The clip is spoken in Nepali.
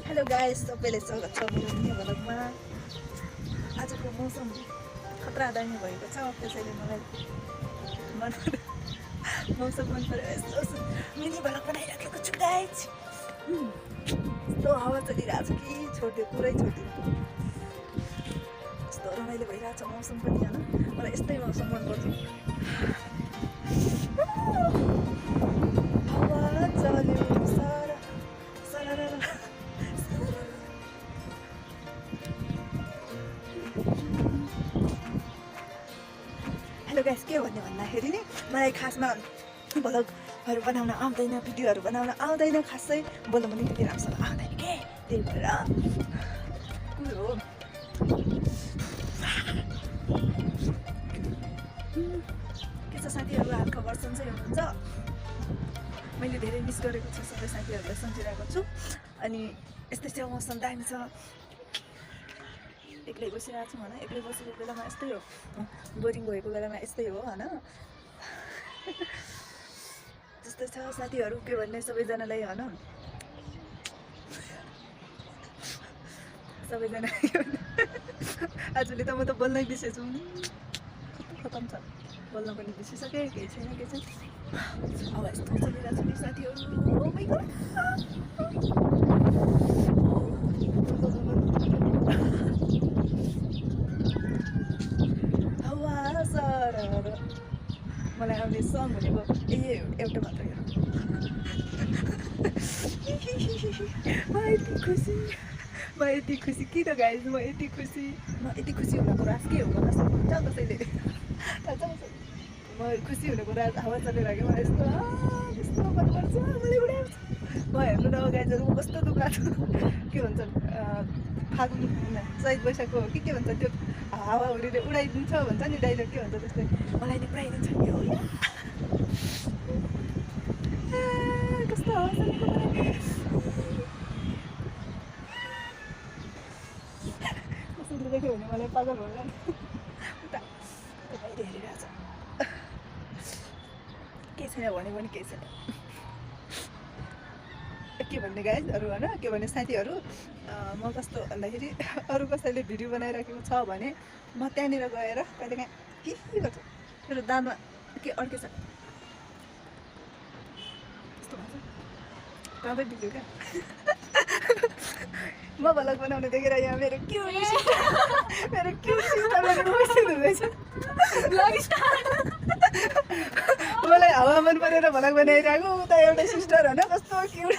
हेलो गाइस, सबैले स्वागत छ मेरो नयाँ भ्लगमा। आजको मौसम खतरा दामी भएको छ, त्यसैले मलाई मौसम मन पर्यो। यस्तो मिनी भ्लग बनाइराखेको छु गाइस। यस्तो हावा चलिरहेको छ कि छोडिदियो, पुरै छोडिदियो। यस्तो रमाइलो भइरहेको छ मौसम पनि, होइन? मलाई यस्तै मौसम मनपर्छ। हावा चल्यो हेलो गाइस, के भन्दाखेरि नि मलाई खासमा भ्लगहरू बनाउन आउँदैन, भिडियोहरू बनाउन आउँदैन खासै, बोल्नु पनि त्यति राम्रोसँग आउँदैन के, त्यही भएर कुरो हो। के छ साथीहरू, हालखबर सन्चै हुनुहुन्छ? मैले धेरै मिस गरेको छु, सबै साथीहरूलाई सम्झिरहेको छु। अनि यस्तै छ मौसम, दामी छ। एक्लै बसिरहेको छु, होइन? एक्लै बसेको बेलामा यस्तै हो, बोरिङ भएको बेलामा यस्तै हो, होइन? जस्तै छ साथीहरू, के भन्ने सबैजनालाई, होइन? सबैजना आजले त म त बोल्नै बिर्सेछु, खतम छ, बोल्न पनि बिर्सिसकेँ। केही छैन, केही छैन। अब यस्तो चलिरहेको छ नि साथीहरू। ओ माइ गड, मलाई आउने सङ भनेको एउटा मात्र हो। म यति खुसी किन गाइस, म यति खुसी हुनको राज के हो भन्नुहोस् न कसैले? थाहा छ म खुसी हुनुको राज हावा चलेर कि मलाई यस्तो मनपर्छ, मलाई उडाउँछ। म हेर्नु न गाइजहरू, म कस्तो दुःख के भन्छन्, फागुन चैत वैशाखको हो कि के भन्छ त्यो हावा हुरीले उडाइदिन्छ भन्छ नि डाइलग, के भन्छ त्यस्तै मलाई नि उडाइदिन्छ नि हो। कस्तो हावा चलेको कसैले देख्यो भने मलाई पागल होला नि। उता बाहिर हेरिरहेछ, केही छैन भने पनि केही छैन। के भन्ने गाइजहरू, होइन? के भन्ने साथीहरू, म कस्तो भन्दाखेरि अरू कसैले भिडियो बनाइराखेको छ भने म त्यहाँनिर गएर कहिलेकाहीँ के गर्छु, मेरो दाँतमा के अड्केछ यस्तो भन्छ, दाँतै बिग्यो क्या। म भ्लग बनाउने देखेर यहाँ मेरो क्युट सिस्टर हुँदैछ। मलाई हावा मन परेर भ्लग बनाइरहेको, उता एउटा सिस्टर, होइन? कस्तो क्युट।